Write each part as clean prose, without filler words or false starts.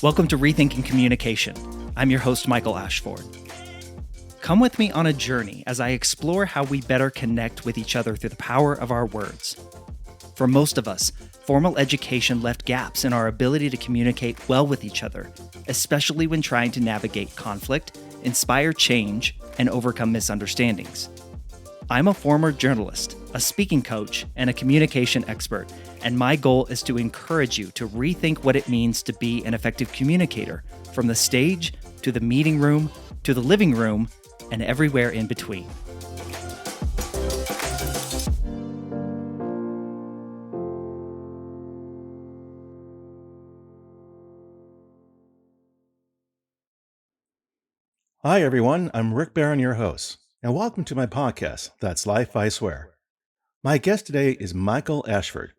Welcome to Rethinking Communication. I'm your host, Michael Ashford. Come with me on a journey as I explore how we better connect with each other through the power of our words. For most of us, formal education left gaps in our ability to communicate well with each other, especially when trying to navigate conflict, inspire change, and overcome misunderstandings. I'm a former journalist, a speaking coach, and a communication expert, and my goal is to encourage you to rethink what it means to be an effective communicator, from the stage to the meeting room to the living room and everywhere in between. Hi, everyone. I'm Rick Barron, your host, and welcome to my podcast, That's Life, I Swear. My guest today is Michael Ashford.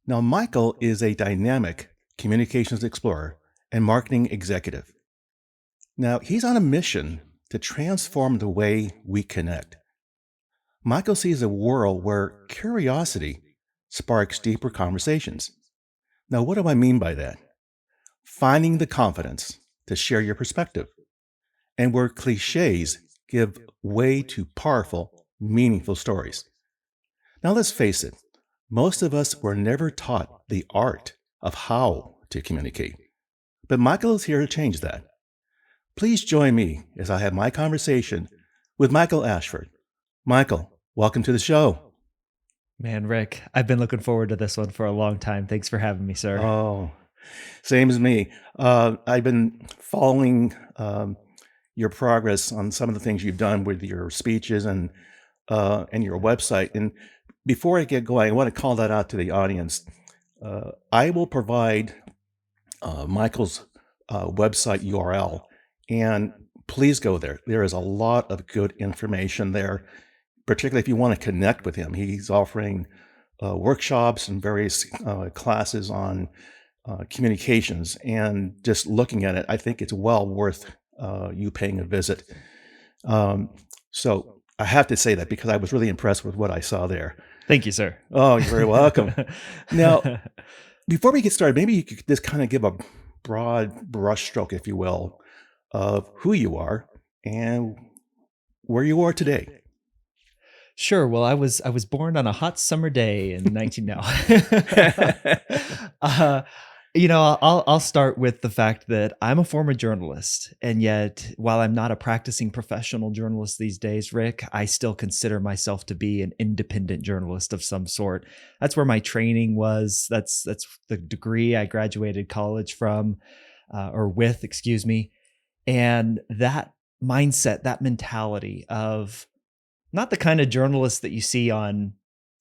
Now, Michael is a dynamic communications explorer and marketing executive. Now, he's on a mission to transform the way we connect. Michael sees a world where curiosity sparks deeper conversations. Now, what do I mean by that? Finding the confidence to share your perspective, and where cliches give way to powerful, meaningful stories. Now, let's face it, most of us were never taught the art of how to communicate. But Michael is here to change that. Please join me as I have my conversation with Michael Ashford. Michael, welcome to the show. Man, Rick, I've been looking forward to this one for a long time. Thanks for having me, sir. Oh, same as me. I've been following your progress on some of the things you've done with your speeches and your website. And before I get going, I want to call that out to the audience. I will provide Michael's website URL, and please go there. There is a lot of good information there, particularly if you want to connect with him. He's offering workshops and various classes on communications, and just looking at it, I think it's well worth you paying a visit. So I have to say that because I was really impressed with what I saw there. Thank you, sir. Oh, you're very welcome. Now, before we get started, maybe you could just kind of give a broad brushstroke, if you will, of who you are and where you are today. Sure. Well, I was born on a hot summer day in 19 now. I'll start with the fact that I'm a former journalist, and yet while I'm not a practicing professional journalist these days, Rick, I still consider myself to be an independent journalist of some sort. That's where my training was. That's the degree I graduated college from, excuse me. And that mindset, that mentality of not the kind of journalist that you see on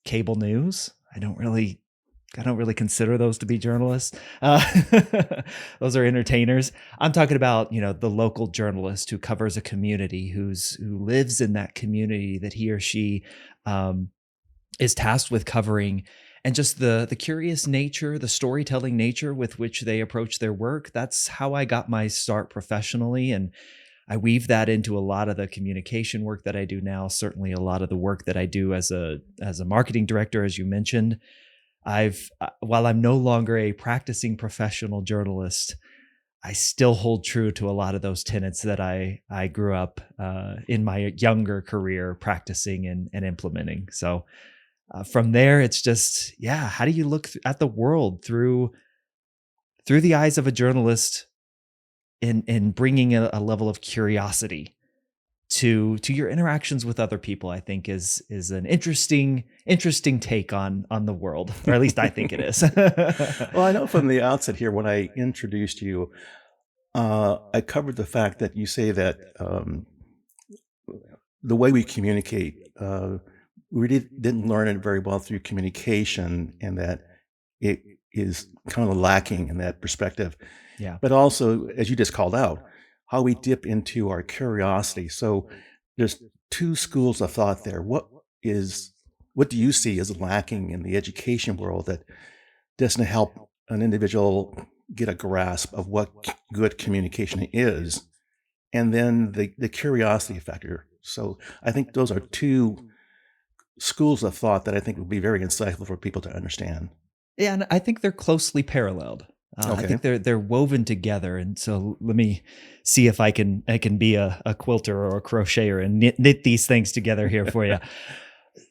cable news. I don't really consider those to be journalists. Those are entertainers. I'm talking about, the local journalist who covers a community, who lives in that community that he or she is tasked with covering, and just the curious nature, the storytelling nature with which they approach their work. That's how I got my start professionally, and I weave that into a lot of the communication work that I do now. Certainly, a lot of the work that I do as a marketing director, as you mentioned. While I'm no longer a practicing professional journalist, I still hold true to a lot of those tenets that I grew up in my younger career practicing and implementing. So from there, it's just, how do you look at the world through the eyes of a journalist, in bringing a level of curiosity to your interactions with other people, I think is an interesting take on the world, or at least I think it is. Well, I know from the outset here, when I introduced you, I covered the fact that you say that the way we communicate, we didn't learn it very well through communication, and that it is kind of lacking in that perspective. Yeah. But also, as you just called out, how we dip into our curiosity. So there's two schools of thought there. What do you see as lacking in the education world that doesn't help an individual get a grasp of what good communication is? And then the curiosity factor. So I think those are two schools of thought that I think would be very insightful for people to understand. Yeah, and I think they're closely paralleled. I Okay. think they're woven together, and so let me see if I can be a quilter or a crocheter and knit these things together here for you.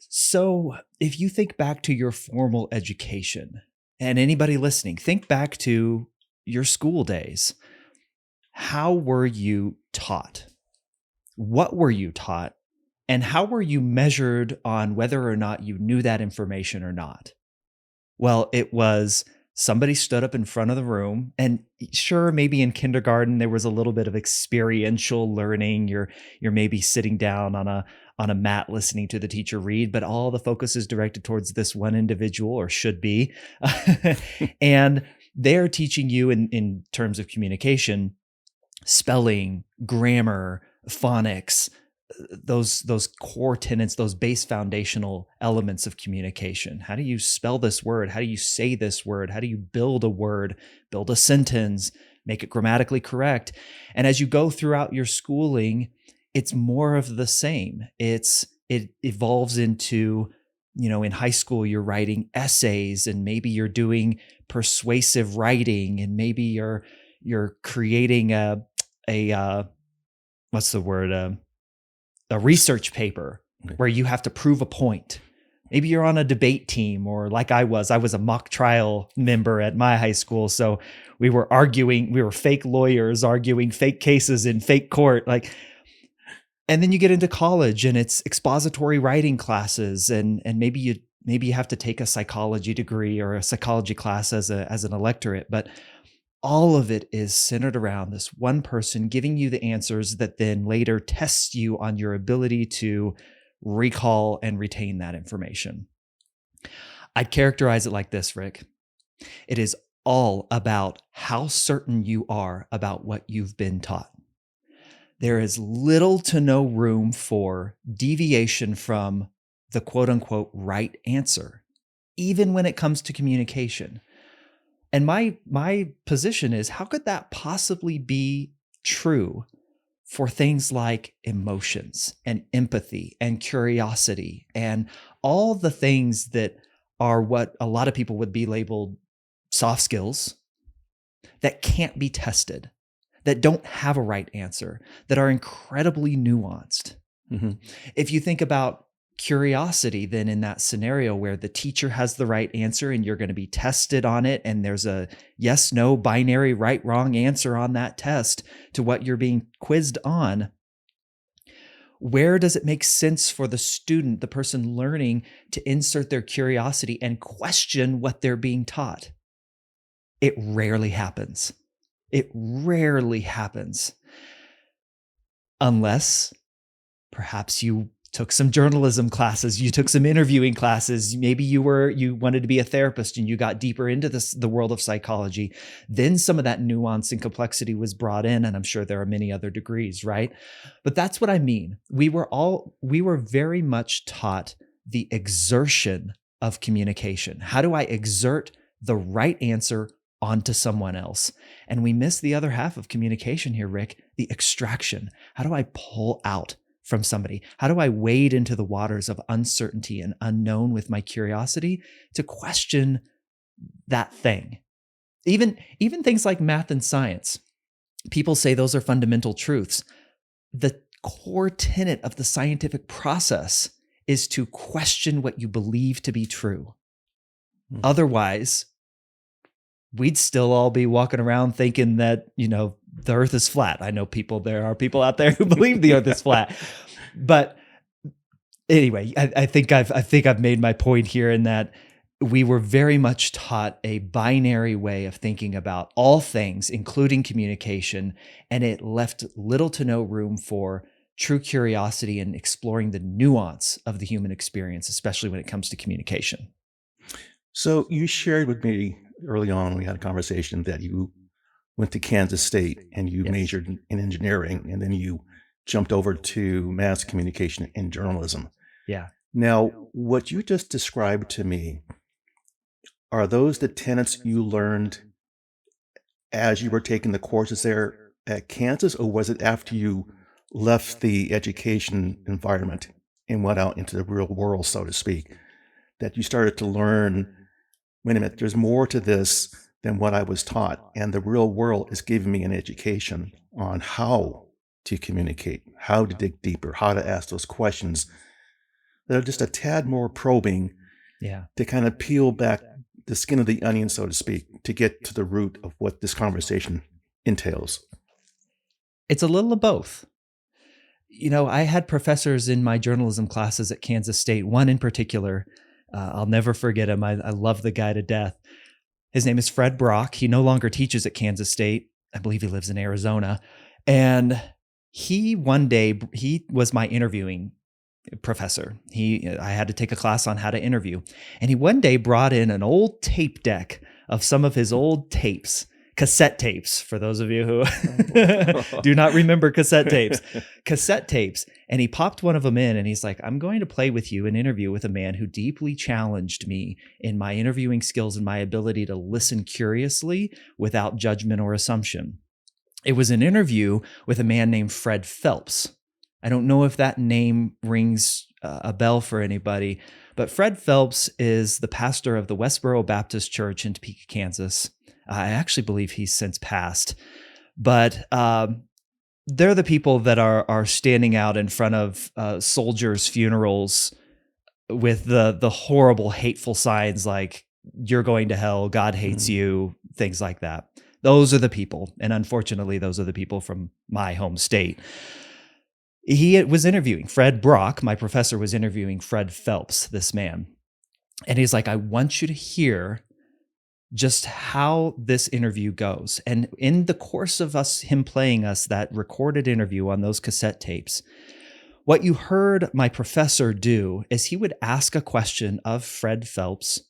So, if you think back to your formal education, and anybody listening, think back to your school days. How were you taught? What were you taught? And how were you measured on whether or not you knew that information or not? Well, it was somebody stood up in front of the room, and sure, maybe in kindergarten there was a little bit of experiential learning. You're maybe sitting down on a mat listening to the teacher read, but all the focus is directed towards this one individual, or should be. And they're teaching you in terms of communication, spelling, grammar, phonics, those core tenets, those base foundational elements of communication. How do you spell this word? How do you say this word? How do you build a word, build a sentence, make it grammatically correct? And as you go throughout your schooling, it's more of the same. It evolves into, in high school you're writing essays, and maybe you're doing persuasive writing, and maybe you're creating a what's the word, a research paper Okay. where you have to prove a point. Maybe you're on a debate team, or like I was a mock trial member at my high school. So we were arguing, we were fake lawyers arguing fake cases in fake court. And then you get into college and it's expository writing classes, and maybe you have to take a psychology degree or a psychology class as an electorate. But all of it is centered around this one person giving you the answers that then later tests you on your ability to recall and retain that information. I'd characterize it like this, Rick. It is all about how certain you are about what you've been taught. There is little to no room for deviation from the quote unquote right answer, even when it comes to communication. And my position is, how could that possibly be true for things like emotions and empathy and curiosity and all the things that are what a lot of people would be labeled soft skills, that can't be tested, that don't have a right answer, that are incredibly nuanced? Mhm. If you think about curiosity, then in that scenario where the teacher has the right answer and you're going to be tested on it, and there's a yes, no binary right, wrong answer on that test to what you're being quizzed on, where does it make sense for the student, the person learning, to insert their curiosity and question what they're being taught? It rarely happens. It rarely happens. Unless perhaps you took some journalism classes, you took some interviewing classes, maybe you wanted to be a therapist and you got deeper into the world of psychology. Then some of that nuance and complexity was brought in, and I'm sure there are many other degrees, right? But that's what I mean. We were very much taught the exertion of communication. How do I exert the right answer onto someone else? And we miss the other half of communication here, Rick, the extraction. How do I pull out from somebody? How do I wade into the waters of uncertainty and unknown with my curiosity to question that thing? Even things like math and science. People say those are fundamental truths. The core tenet of the scientific process is to question what you believe to be true. Hmm. Otherwise, we'd still all be walking around thinking that, the earth is flat. I know there are people out there who believe the earth is flat. But anyway, I think I've made my point here, in that we were very much taught a binary way of thinking about all things, including communication, and it left little to no room for true curiosity and exploring the nuance of the human experience, especially when it comes to communication. So you shared with me early on when we had a conversation that you went to Kansas State and you Yes. majored in engineering, and then you jumped over to mass communication and journalism. Yeah. Now, what you just described to me, are those the tenets you learned as you were taking the courses there at Kansas, or was it after you left the education environment and went out into the real world, so to speak, that you started to learn, wait a minute, there's more to this than what I was taught. And the real world is giving me an education on how to communicate, how to dig deeper, how to ask those questions that are just a tad more probing Yeah. to kind of peel back the skin of the onion, so to speak, to get to the root of what this conversation entails. It's a little of both. I had professors in my journalism classes at Kansas State, one in particular. I'll never forget him. I love the guy to death. His name is Fred Brock. He no longer teaches at Kansas State. I believe he lives in Arizona. And he was my interviewing professor. I had to take a class on how to interview. And he one day brought in an old tape deck of some of his old tapes, cassette tapes, for those of you who do not remember cassette tapes. And he popped one of them in and he's like, I'm going to play with you an interview with a man who deeply challenged me in my interviewing skills and my ability to listen curiously without judgment or assumption. It was an interview with a man named Fred Phelps. I don't know if that name rings a bell for anybody, but Fred Phelps is the pastor of the Westboro Baptist Church in Topeka, Kansas. I actually believe he's since passed, but they're the people that are standing out in front of soldiers' funerals with the horrible, hateful signs like "You're going to hell," "God hates you," things like that. Those are the people, and unfortunately, those are the people from my home state. He was interviewing Fred Brock. My professor was interviewing Fred Phelps, this man. And he's like, I want you to hear just how this interview goes. And in the course of him playing us that recorded interview on those cassette tapes, what you heard my professor do is he would ask a question of Fred Phelps.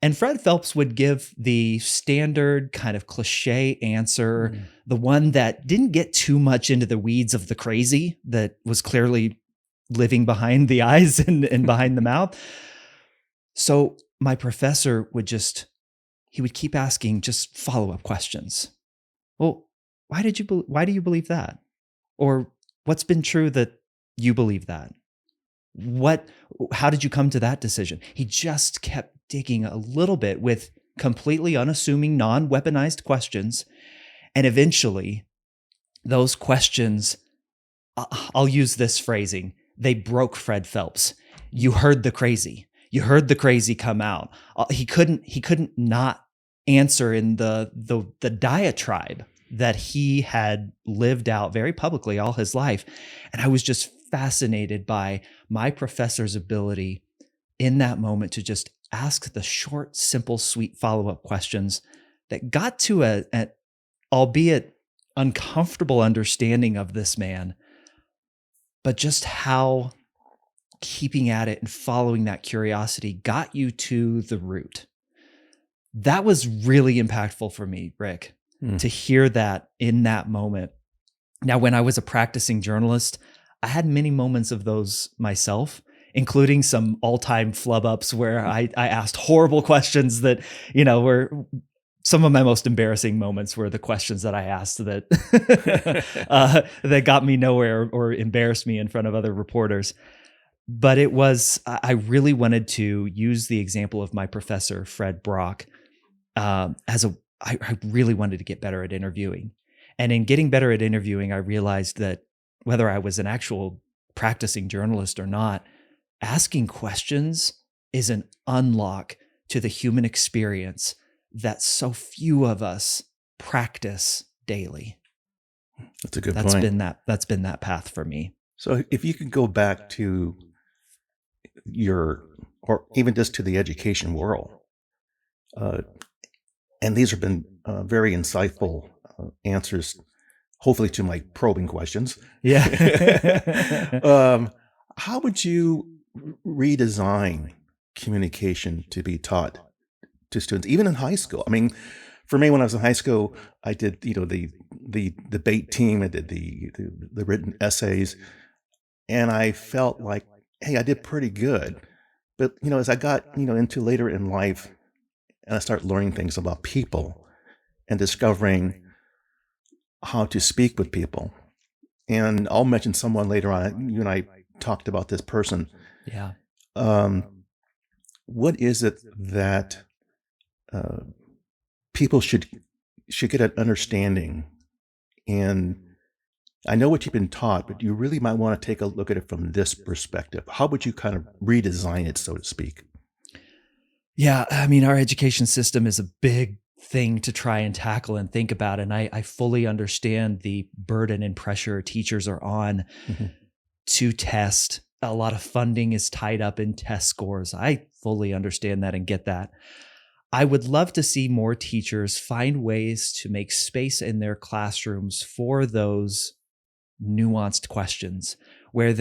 And Fred Phelps would give the standard kind of cliche answer, the one that didn't get too much into the weeds of the crazy that was clearly living behind the eyes and behind the mouth. So my professor he would keep asking just follow-up questions. Well, why do you believe that? Or what's been true that you believe that? How did you come to that decision? He just kept digging a little bit with completely unassuming, non-weaponized questions. And eventually those questions, I'll use this phrasing, they broke Fred Phelps. You heard the crazy. You heard the crazy come out. He couldn't not answer in the diatribe that he had lived out very publicly all his life. And I was just fascinated by my professor's ability in that moment to just ask the short, simple, sweet follow-up questions that got to an albeit uncomfortable understanding of this man, but just how keeping at it and following that curiosity got you to the root. That was really impactful for me, Rick, to hear that in that moment. Now, when I was a practicing journalist, I had many moments of those myself, including some all-time flub-ups where I asked horrible questions that, were some of my most embarrassing moments were the questions that I asked that that got me nowhere or embarrassed me in front of other reporters. But I really wanted to use the example of my professor, Fred Brock, I really wanted to get better at interviewing. And in getting better at interviewing, I realized that whether I was an actual practicing journalist or not, asking questions is an unlock to the human experience that so few of us practice daily. That's a good point. That's been that path for me. So if you could go back to or even just to the education world, and these have been very insightful answers, hopefully to my probing questions. Yeah. How would you redesign communication to be taught to students, even in high school? I mean, for me, when I was in high school, I did the debate team. I did the written essays, and I felt like, hey, I did pretty good. But as I got into later in life, and I started learning things about people and discovering how to speak with people. And I'll mention someone later on. You and I talked about this person. Yeah. What is it that people should get an understanding. And I know what you've been taught, but you really might want to take a look at it from this perspective. How would you kind of redesign it, so to speak? Yeah, I mean, our education system is a big thing to try and tackle and think about. And I fully understand the burden and pressure teachers are on Mhm. to test. A lot of funding is tied up in test scores. I fully understand that and get that. I would love to see more teachers find ways to make space in their classrooms for those nuanced questions where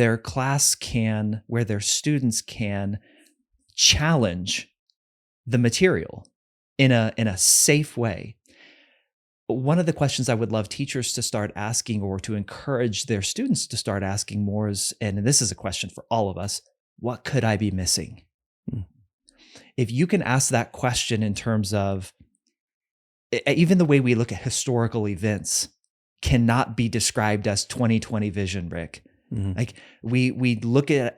where their students can challenge the material in a safe way. One of the questions I would love teachers to start asking or to encourage their students to start asking more is, and this is a question for all of us, what could I be missing? Mm. If you can ask that question in terms of even the way we look at historical events cannot be described as 2020 vision, Rick. Mhm. Like we look at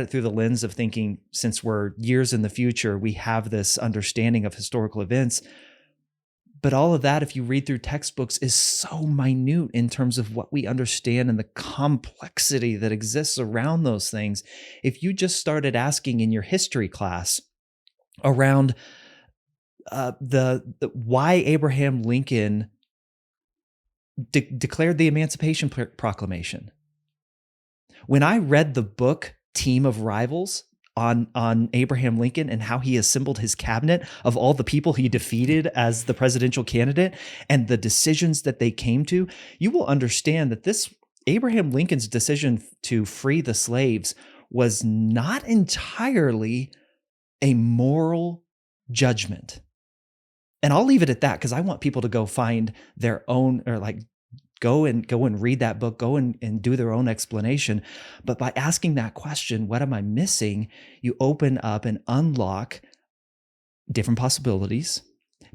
it through the lens of thinking since we're years in the future, we have this understanding of historical events. But all of that, if you read through textbooks, is so minute in terms of what we understand and the complexity that exists around those things. If you just started asking in your history class around the why Abraham Lincoln declared the Emancipation Proclamation. When I read the book Team of Rivals on Abraham Lincoln and how he assembled his cabinet of all the people he defeated as the presidential candidate and the decisions that they came to, you will understand that this Abraham Lincoln's decision to free the slaves was not entirely a moral judgment. And I'll leave it at that because I want people to go find their own or like go and read that book, go and do their own explanation. But by asking that question, what am I missing? You open up and unlock different possibilities,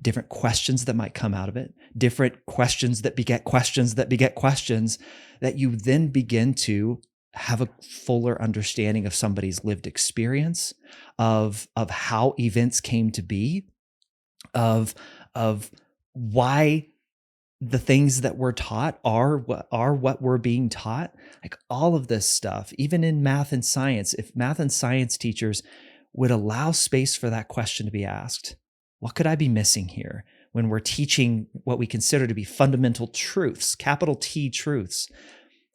different questions that might come out of it, different questions that beget questions that beget questions that you then begin to have a fuller understanding of somebody's lived experience of how events came to be, of of why the things that we're taught are what we're being taught. Like all of this stuff, even in math and science, if math and science teachers would allow space for that question to be asked, what could I be missing here when we're teaching what we consider to be fundamental truths, capital T truths?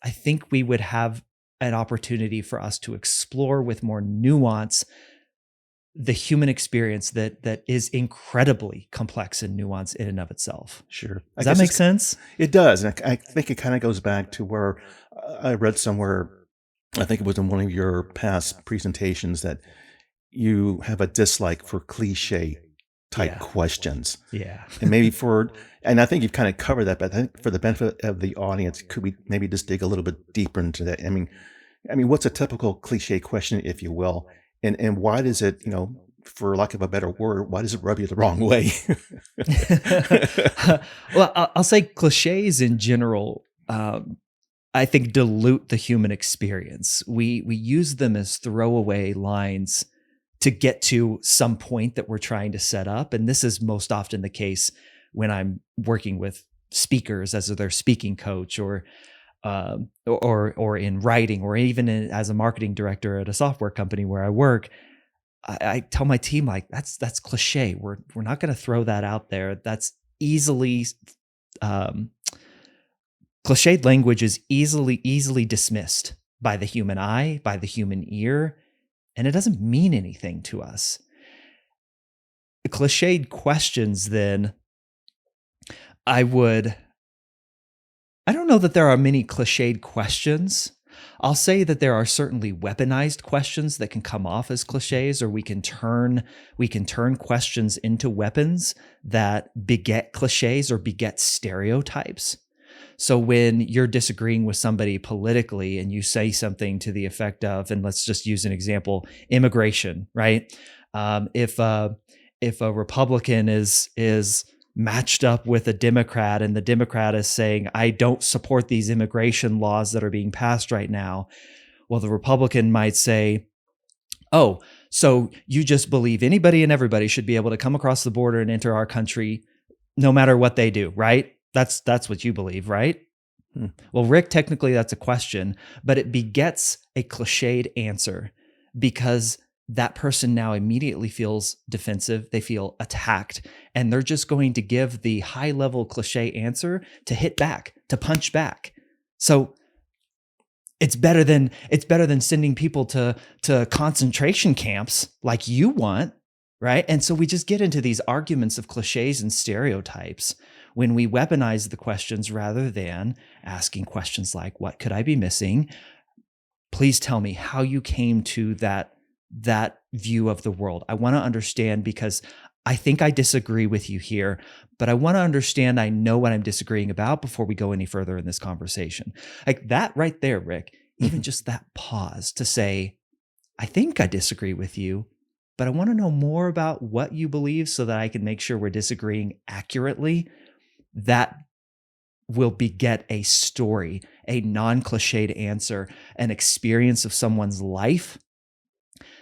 I think we would have an opportunity for us to explore with more nuance the human experience that is incredibly complex and nuanced in and of itself. Sure. I Does that guess make sense? it does. And I think it kind of goes back to where I read somewhere, I think it was in one of your past presentations, that you have a dislike for cliche type Yeah. questions. Yeah. And and I think you've kind of covered that, but I think for the benefit of the audience, could we maybe just dig a little bit deeper into that? I mean, what's a typical cliche question, if you will? And why does it, for lack of a better word, why does it rub you the wrong way? Well, I'll say cliches in general, I think dilute the human experience. We use them as throwaway lines to get to some point that we're trying to set up, and this is most often the case when I'm working with speakers as their speaking coach, or in writing, or even as a marketing director at a software company where I work. I tell my team like that's cliche. We're not going to throw that out there. That's easily um, cliched language is easily dismissed by the human eye, by the human ear, and it doesn't mean anything to us. The cliched questions, then, I would I don't know that there are many cliched questions. I'll say that there are certainly weaponized questions that can come off as cliches, or we can turn questions into weapons that beget cliches or beget stereotypes. So when you're disagreeing with somebody politically and you say something to the effect of, and let's just use an example, immigration, right? Um, if uh, if a Republican is matched up with a Democrat and the Democrat is saying, I don't support these immigration laws that are being passed right now, well, the Republican might say, oh, so you just believe anybody and everybody should be able to come across the border and enter our country no matter what they do, right? That's what you believe, right? Hmm. Well, Rick, technically that's a question, but it begets a cliched answer because that person now immediately feels defensive. They feel attacked, and they're just going to give the high level cliche answer to hit back, to punch back. So it's better than sending people to concentration camps like you want, right? And so we just get into these arguments of cliches and stereotypes when we weaponize the questions rather than asking questions like, what could I be missing? Please tell me how you came to that view of the world. I want to understand because I think I disagree with you here, but I want to understand I know what I'm disagreeing about before we go any further in this conversation. Like that right there, Rick, even just that pause to say, I think I disagree with you, but I want to know more about what you believe so that I can make sure we're disagreeing accurately. That will beget a story, a non cliched answer, an experience of someone's life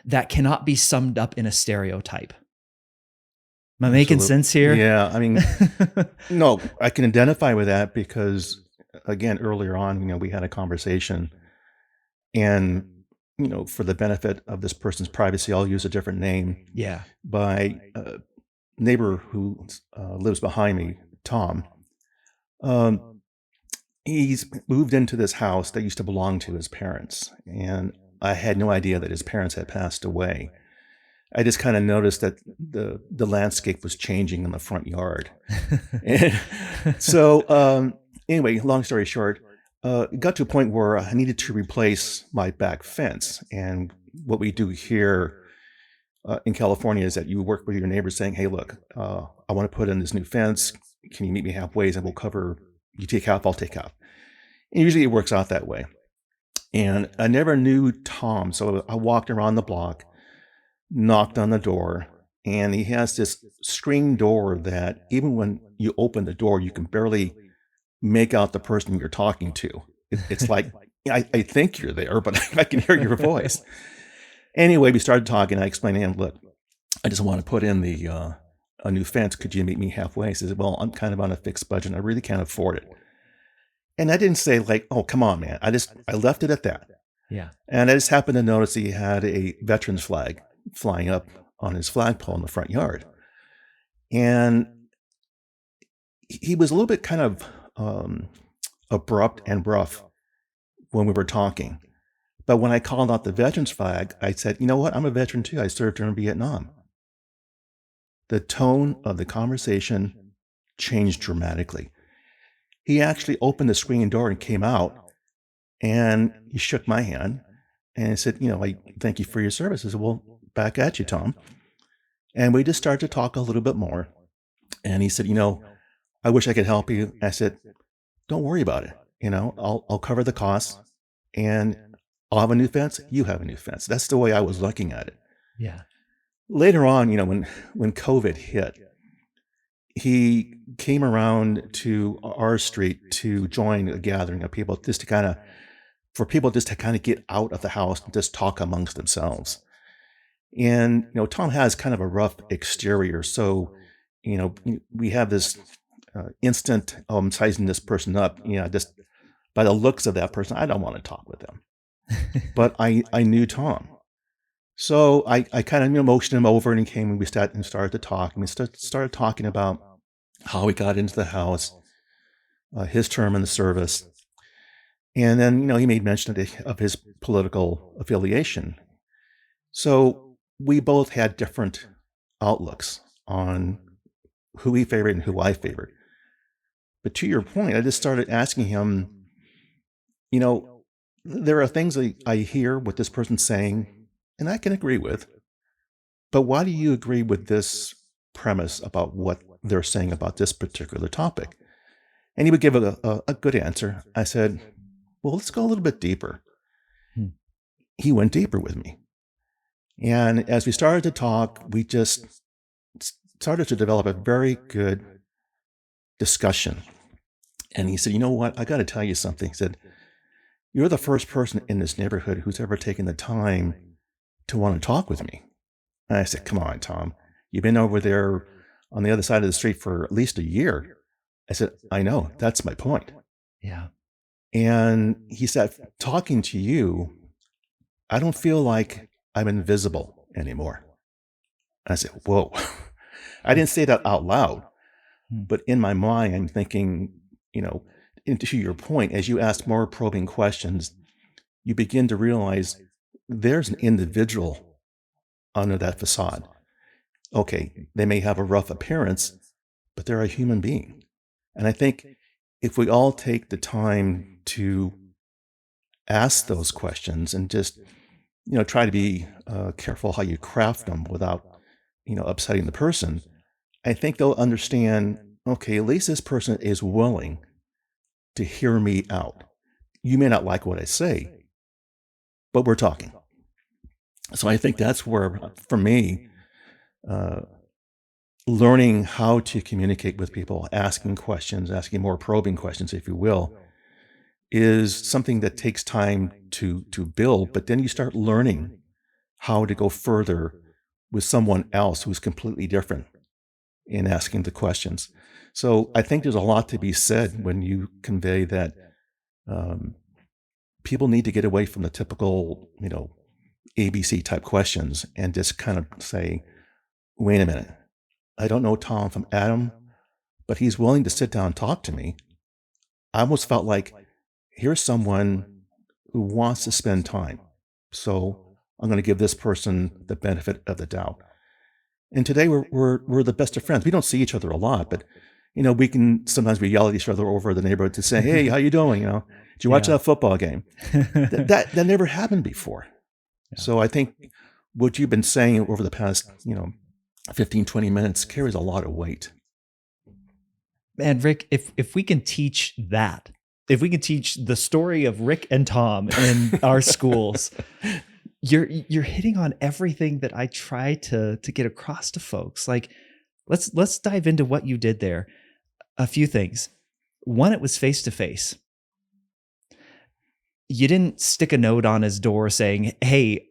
that cannot be summed up in a stereotype. Am I making Absolutely. sense here? Yeah. I mean, no, I can identify with that because, again, earlier on, we had a conversation, and, for the benefit of this person's privacy, I'll use a different name. Yeah. My neighbor who lives behind me, Tom, um, he's moved into this house that used to belong to his parents. And I had no idea that his parents had passed away. I just kind of noticed that the landscape was changing in the front yard. And so, anyway, long story short, it got to a point where I needed to replace my back fence. And what we do here in California is that you work with your neighbors saying, hey, look, I want to put in this new fence. Can you meet me halfway? And we'll cover, you take half, I'll take half. And usually it works out that way. And I never knew Tom. So I walked around the block, knocked on the door, and he has this screen door that even when you open the door, you can barely make out the person you're talking to. It's like, I think you're there, but I can hear your voice. Anyway, we started talking. I explained to him, look, I just want to put in a new fence. Could you meet me halfway? He says, well, I'm kind of on a fixed budget. I really can't afford it. And I didn't say like, oh, come on, man. I left it at that. Yeah. And I just happened to notice he had a veteran's flag flying up on his flagpole in the front yard. And he was a little bit kind of abrupt and rough when we were talking. But when I called out the veteran's flag, I said, you know what? I'm a veteran too. I served during Vietnam. The tone of the conversation changed dramatically. He actually opened the screen door and came out, and he shook my hand and he said, I thank you for your service. I said, well, back at you, Tom. And we just started to talk a little bit more. And he said, I wish I could help you. I said, don't worry about it. I'll cover the costs, and I'll have a new fence. You have a new fence. That's the way I was looking at it. Yeah. Later on, when COVID hit, he came around to our street to join a gathering of people just to kind of get out of the house and just talk amongst themselves. And, Tom has kind of a rough exterior. So, we have this instant, oh, I'm sizing this person up. Just by the looks of that person, I don't want to talk with them. But I knew Tom. So I kind of motioned him over, and he came, and we started to talk. And we started talking about how he got into the house, his term in the service. And then, he made mention of his political affiliation. So we both had different outlooks on who he favored and who I favored. But to your point, I just started asking him, there are things I hear what this person's saying, and I can agree with, but why do you agree with this premise about what they're saying about this particular topic? And he would give a good answer. I said, well, let's go a little bit deeper. Hmm. He went deeper with me. And as we started to talk, we just started to develop a very good discussion. And he said, you know what? I got to tell you something. He said, you're the first person in this neighborhood who's ever taken the time to want to talk with me. And I said, come on, Tom. You've been over there on the other side of the street for at least a year. I said, I know, that's my point. Yeah. And he said, talking to you, I don't feel like I'm invisible anymore. I said, whoa. I didn't say that out loud, Mm. but in my mind, I'm thinking, you know, and to your point, as you ask more probing questions, you begin to realize there's an individual under that facade. Okay, they may have a rough appearance, but they're a human being. And I think if we all take the time to ask those questions and just, try to be careful how you craft them without, upsetting the person, I think they'll understand, okay, at least this person is willing to hear me out. You may not like what I say, but we're talking. So I think that's where, for me, uh, learning how to communicate with people, asking questions, asking more probing questions, if you will, is something that takes time to build. But then you start learning how to go further with someone else who's completely different in asking the questions. So I think there's a lot to be said when you convey that um, people need to get away from the typical, ABC type questions and just kind of say, wait a minute, I don't know Tom from Adam, but he's willing to sit down and talk to me. I almost felt like here's someone who wants to spend time. So I'm going to give this person the benefit of the doubt. And today we're the best of friends. We don't see each other a lot, but we can sometimes we yell at each other over the neighborhood to say, "Hey, how you doing?" Did you watch Yeah. that football game? That never happened before. Yeah. So I think what you've been saying over the past 15, 20 minutes carries a lot of weight. Man, Rick, if we can teach that, if we can teach the story of Rick and Tom in our schools, you're hitting on everything that I try to get across to folks. Like, let's dive into what you did there. A few things. One, it was face to face. You didn't stick a note on his door saying, "Hey,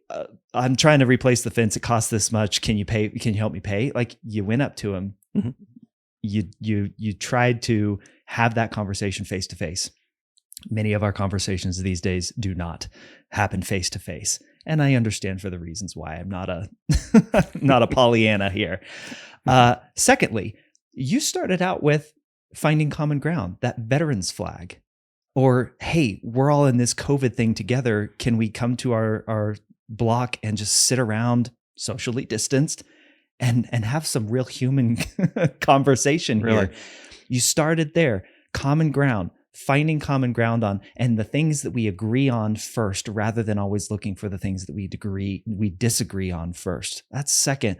I'm trying to replace the fence. It costs this much. Can you pay? Can you help me pay?" Like, you went up to him. Mhm. You tried to have that conversation face to face. Many of our conversations these days do not happen face to face, and I understand for the reasons why. I'm not a not a Pollyanna here. Secondly, you started out with finding common ground, that veterans flag, or hey, we're all in this COVID thing together. Can we come to our block and just sit around socially distanced and have some real human conversation Really. here? You started there, common ground, finding common ground on, and the things that we agree on first, rather than always looking for the things that we disagree on first. That's second.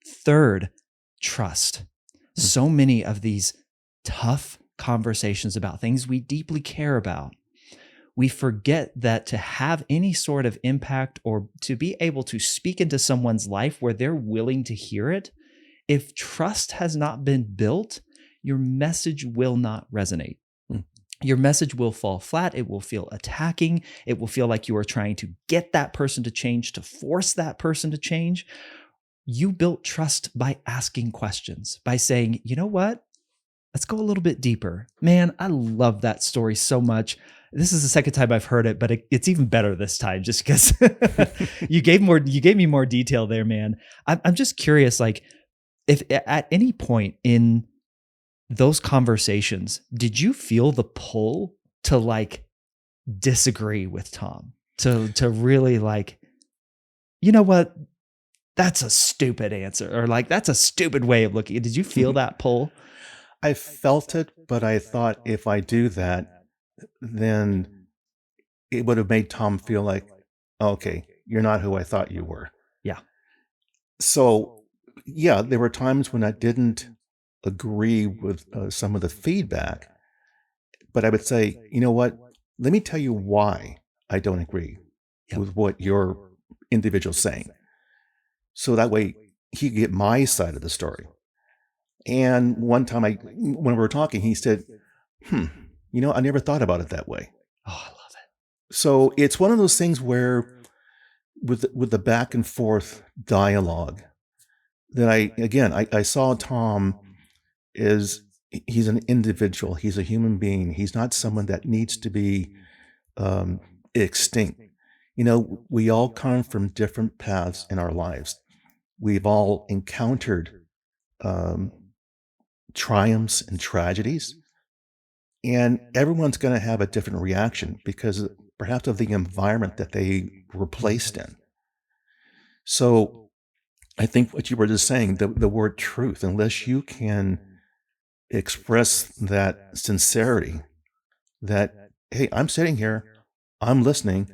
Third, trust. So many of these tough conversations about things we deeply care about, we forget that to have any sort of impact or to be able to speak into someone's life where they're willing to hear it, if trust has not been built, your message will not resonate. Mm. Your message will fall flat. It will feel attacking. It will feel like you are trying to get that person to change, to force that person to change. You built trust by asking questions, by saying, you know what? Let's go a little bit deeper. Man, I love that story so much. This is the second time I've heard it, but it's even better this time just because you gave me more detail there, man. I'm just curious, like, if at any point in those conversations, did you feel the pull to like disagree with Tom? To really like, you know what? That's a stupid answer, or like that's a stupid way of looking. Did you feel that pull? I felt it, but I thought if I do that, then it would have made Tom feel like, okay, you're not who I thought you were. Yeah. So, yeah, there were times when I didn't agree with some of the feedback, but I would say, you know what? Let me tell you why I don't agree Yep. with what your individual's saying. So that way he could get my side of the story. And one time when we were talking, he said, hmm, I never thought about it that way. Oh, I love it. So it's one of those things where with the back and forth dialogue that I saw Tom is he's an individual. He's a human being. He's not someone that needs to be extinct. We all come from different paths in our lives. We've all encountered um, triumphs and tragedies, and everyone's going to have a different reaction because perhaps of the environment that they were placed in. So I think what you were just saying, the word truth, unless you can express that sincerity that, hey, I'm sitting here, I'm listening,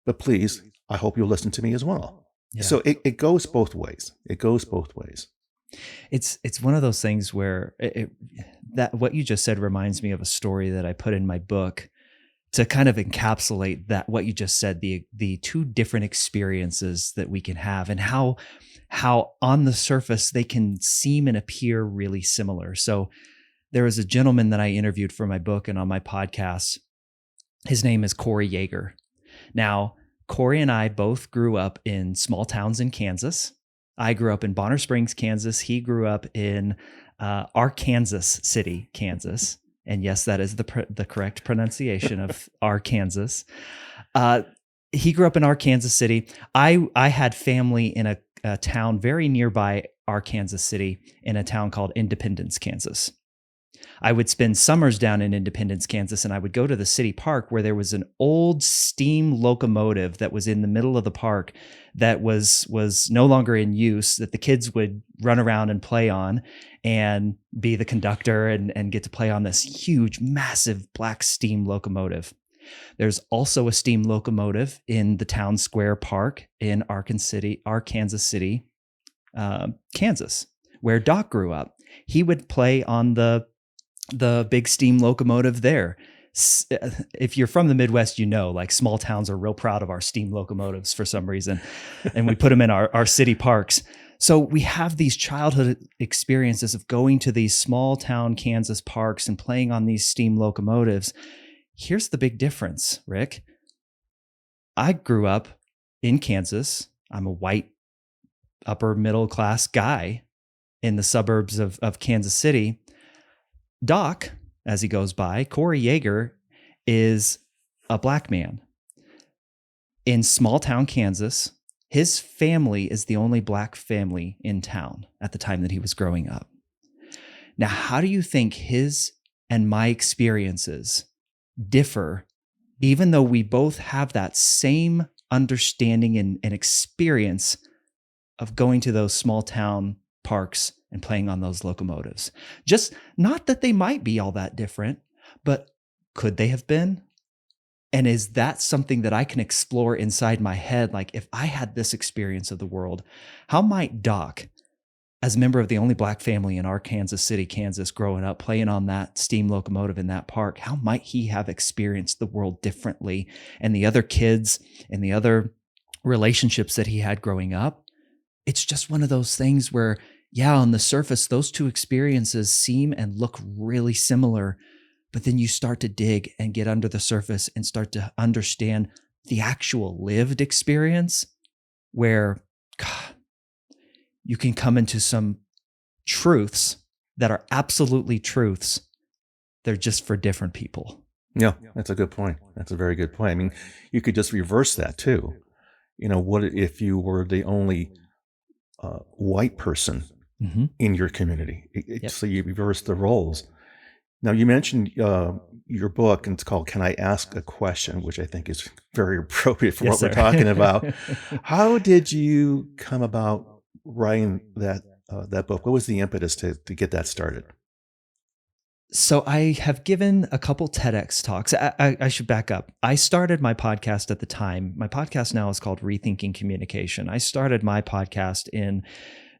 but please, I hope you'll listen to me as well. Yeah. So it goes both ways. It goes both ways. It's one of those things where that what you just said reminds me of a story that I put in my book to kind of encapsulate that what you just said, the two different experiences that we can have, and how on the surface they can seem and appear really similar. So there was a gentleman that I interviewed for my book and on my podcast. His name is Corey Yeager. Now, Corey and I both grew up in small towns in Kansas. I grew up in Bonner Springs, Kansas. He grew up in Arkansas City, Kansas. And yes, that is the correct pronunciation of Arkansas. He grew up in Arkansas City. I had family in a town very nearby Arkansas City, in a town called Independence, Kansas. I would spend summers down in Independence, Kansas, and I would go to the city park where there was an old steam locomotive that was in the middle of the park that was no longer in use, that the kids would run around and play on and be the conductor and get to play on this huge, massive black steam locomotive. There's also a steam locomotive in the town square park in Arkansas City, Kansas, where Doc grew up. He would play on the big steam locomotive there. If you're from the Midwest, like small towns are real proud of our steam locomotives for some reason. And we put them in our city parks. So we have these childhood experiences of going to these small town Kansas parks and playing on these steam locomotives. Here's the big difference, Rick. I grew up in Kansas. I'm a white upper middle class guy in the suburbs of Kansas City. Doc, as he goes by, Corey Yeager, is a black man in small town Kansas. His family is the only black family in town at the time that he was growing up. Now, how do you think his and my experiences differ, even though we both have that same understanding and experience of going to those small town parks and playing on those locomotives? Just not that they might be all that different, but could they have been? And is that something that I can explore inside my head? Like, if I had this experience of the world, how might Doc, as a member of the only black family in Arkansas City, Kansas, growing up, playing on that steam locomotive in that park, how might he have experienced the world differently? And the other kids and the other relationships that he had growing up? It's just one of those things where, yeah, on the surface, those two experiences seem and look really similar, but then you start to dig and get under the surface and start to understand the actual lived experience where, God, you can come into some truths that are absolutely truths. They're just for different people. Yeah, that's a good point. That's a very good point. I mean, you could just reverse that too. What if you were the only white person in your community? Yep. So you reverse the roles. Now, you mentioned your book, and it's called Can I Ask a Question, which I think is very appropriate for what we're talking about. How did you come about writing that book? What was the impetus to get that started? So I have given a couple TEDx talks. I should back up. I started my podcast at the time. My podcast now is called Rethinking Communication. I started my podcast in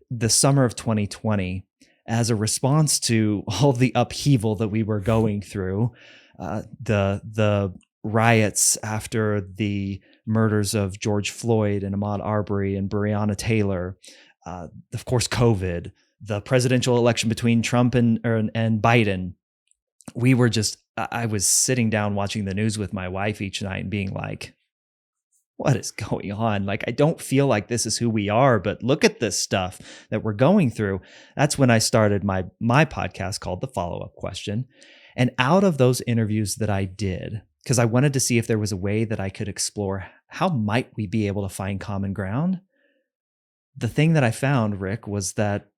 the summer of 2020 as a response to all the upheaval that we were going through, the riots after the murders of George Floyd and Ahmaud Arbery and Breonna Taylor, of course, COVID, the presidential election between Trump and Biden. I was sitting down watching the news with my wife each night and being like, what is going on? Like, I don't feel like this is who we are, but look at this stuff that we're going through. That's when I started my podcast called The Follow-Up Question. And out of those interviews that I did, because I wanted to see if there was a way that I could explore how might we be able to find common ground. The thing that I found, Rick, was that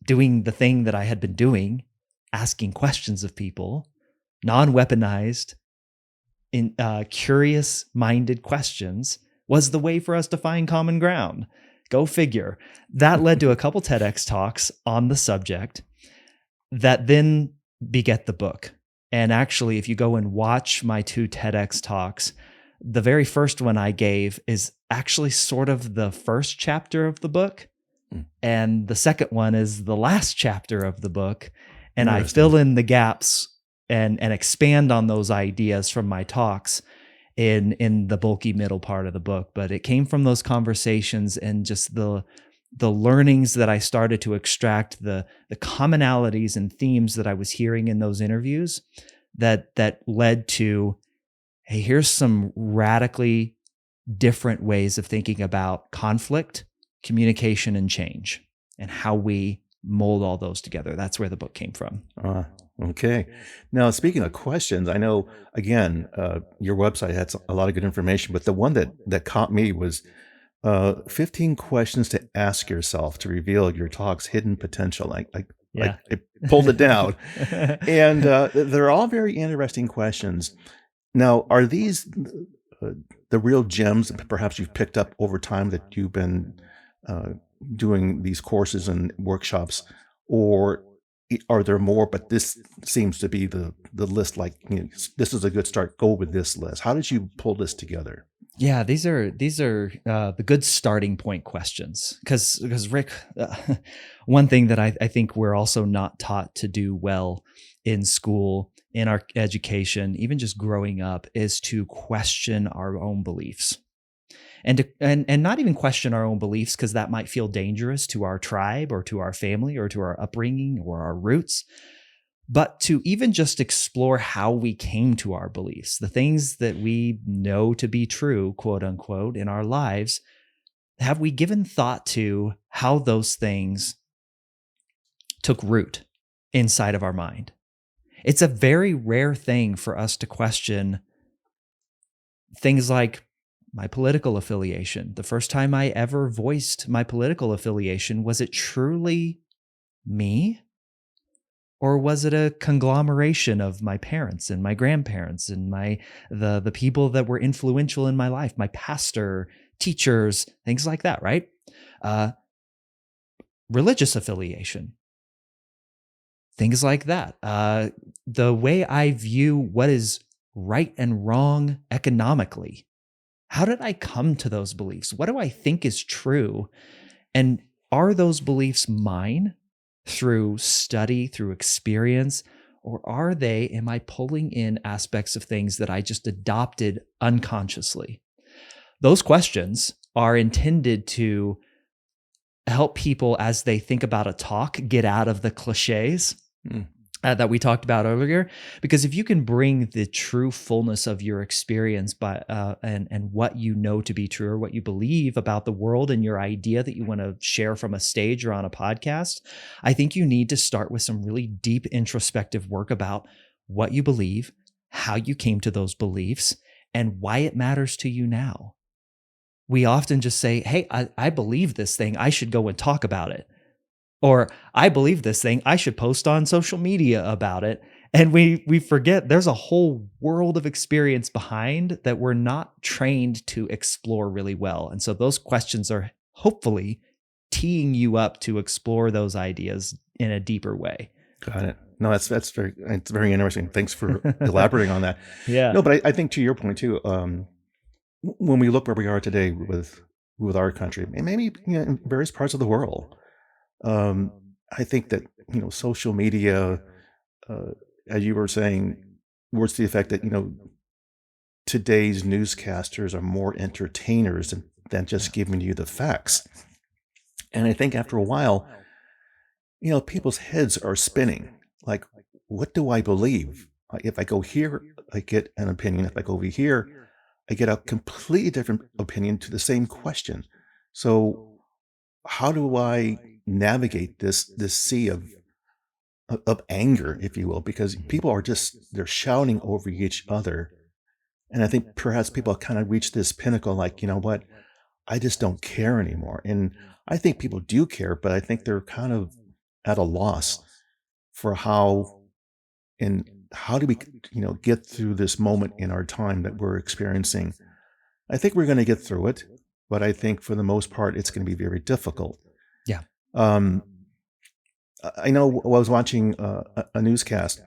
doing the thing that I had been doing, asking questions of people, non-weaponized, in curious minded questions, was the way for us to find common ground. Go figure. That led to a couple TEDx talks on the subject that then beget the book. And actually, if you go and watch my two TEDx talks, the very first one I gave is actually sort of the first chapter of the book. Hmm. And the second one is the last chapter of the book. And I Interesting. fill in the gaps and expand on those ideas from my talks in the bulky middle part of the book. But it came from those conversations and just the learnings that I started to extract, the commonalities and themes that I was hearing in those interviews that led to, hey, here's some radically different ways of thinking about conflict, communication, and change, and how we mold all those together. That's where the book came from. Okay. Now, speaking of questions, I know again, your website had a lot of good information, but the one that caught me was 15 questions to ask yourself to reveal your talk's hidden potential. Like Yeah. it pulled it down, and they're all very interesting questions. Now, are these the real gems that perhaps you've picked up over time that you've been uh, doing these courses and workshops, or are there more? But this seems to be the list. Like, this is a good start. Go with this list. How did you pull this together? Yeah, these are the good starting point questions. Because Rick, one thing that I think we're also not taught to do well in school, in our education, even just growing up, is to question our own beliefs, and not even question our own beliefs because that might feel dangerous to our tribe or to our family or to our upbringing or our roots, but to even just explore how we came to our beliefs, the things that we know to be true, quote unquote, in our lives. Have we given thought to how those things took root inside of our mind? It's a very rare thing for us to question things like my political affiliation. The first time I ever voiced my political affiliation, was it truly me? Or was it a conglomeration of my parents and my grandparents and the people that were influential in my life, my pastor, teachers, things like that, right? Uh, Religious affiliation, things like that. The way I view what is right and wrong economically. How did I come to those beliefs? What do I think is true? And are those beliefs mine through study, through experience, or am I pulling in aspects of things that I just adopted unconsciously? Those questions are intended to help people as they think about a talk get out of the cliches Hmm. that we talked about earlier. Because if you can bring the true fullness of your experience and what you know to be true, or what you believe about the world and your idea that you want to share from a stage or on a podcast, I think you need to start with some really deep introspective work about what you believe, how you came to those beliefs, and why it matters to you now. We often just say, hey, I believe this thing, I should go and talk about it. Or I believe this thing, I should post on social media about it. And we forget there's a whole world of experience behind that we're not trained to explore really well. And so those questions are hopefully teeing you up to explore those ideas in a deeper way. Got it. No, it's very interesting. Thanks for elaborating on that. Yeah. No, but I think to your point too, when we look where we are today with our country, and maybe in various parts of the world, um, I think that social media, uh, as you were saying, words to the effect that today's newscasters are more entertainers than Yeah. just giving you the facts. And I think after a while, people's heads are spinning. Like, what do I believe? If I go here, I get an opinion. If I go over here, I get a completely different opinion to the same question. So how do I navigate this sea of anger, if you will? Because people are just they're shouting over each other. And I think perhaps people kind of reach this pinnacle, like, you know what, I just don't care anymore. And I think people do care, but I think they're kind of at a loss for and how do we, get through this moment in our time that we're experiencing. I think we're going to get through it, but I think for the most part, it's going to be very difficult. Yeah. Um, I know I was watching a newscast,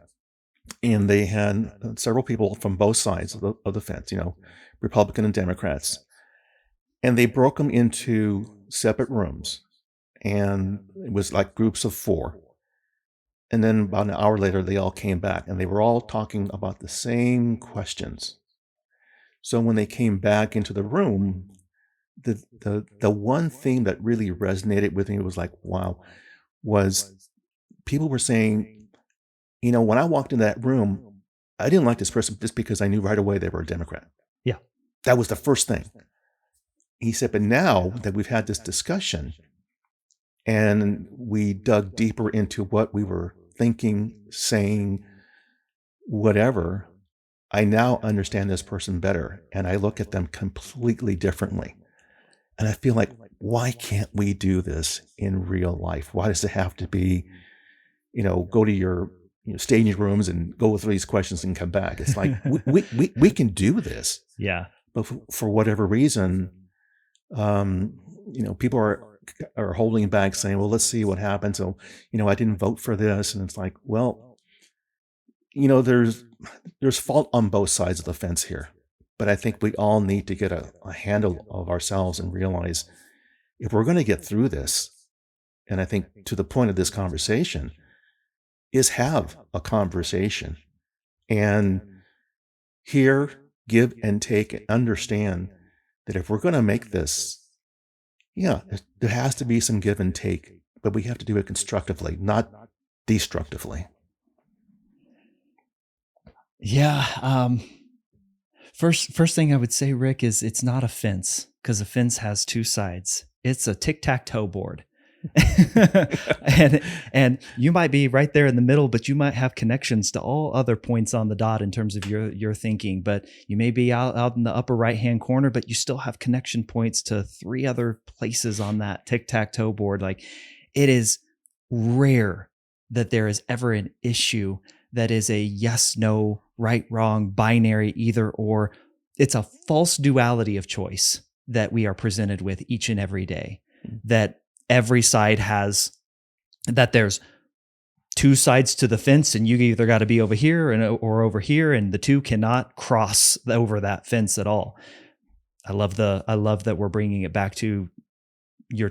and they had several people from both sides of the fence, Republican and Democrats, and they broke them into separate rooms, and it was like groups of four. And then about an hour later, they all came back, and they were all talking about the same questions. So when they came back into the room, the one thing that really resonated with me was like, wow, was people were saying, when I walked in that room, I didn't like this person just because I knew right away they were a Democrat. Yeah. That was the first thing. He said, but now that we've had this discussion and we dug deeper into what we were thinking, saying, whatever, I now understand this person better and I look at them completely differently. And I feel like, why can't we do this in real life? Why does it have to be, go to your staging rooms and go through these questions and come back? It's like, we can do this. Yeah. But for whatever reason, people are holding back saying, well, let's see what happens. So, I didn't vote for this. And it's like, well, there's fault on both sides of the fence here. But I think we all need to get a handle of ourselves and realize if we're going to get through this, and I think to the point of this conversation, is have a conversation and hear, give, and take, and understand that if we're going to make this, yeah, there has to be some give and take, but we have to do it constructively, not destructively. Yeah. First thing I would say, Rick, is it's not a fence, because a fence has two sides. It's a tic-tac-toe board. and you might be right there in the middle, but you might have connections to all other points on the dot in terms of your thinking. But you may be out in the upper right hand corner, but you still have connection points to three other places on that tic-tac-toe board. Like, it is rare that there is ever an issue that is a yes, no, right, wrong, binary, either or. It's a false duality of choice that we are presented with each and every day, that every side has, that there's two sides to the fence and you either got to be over here or over here, and the two cannot cross over that fence at all. I love that we're bringing it back to your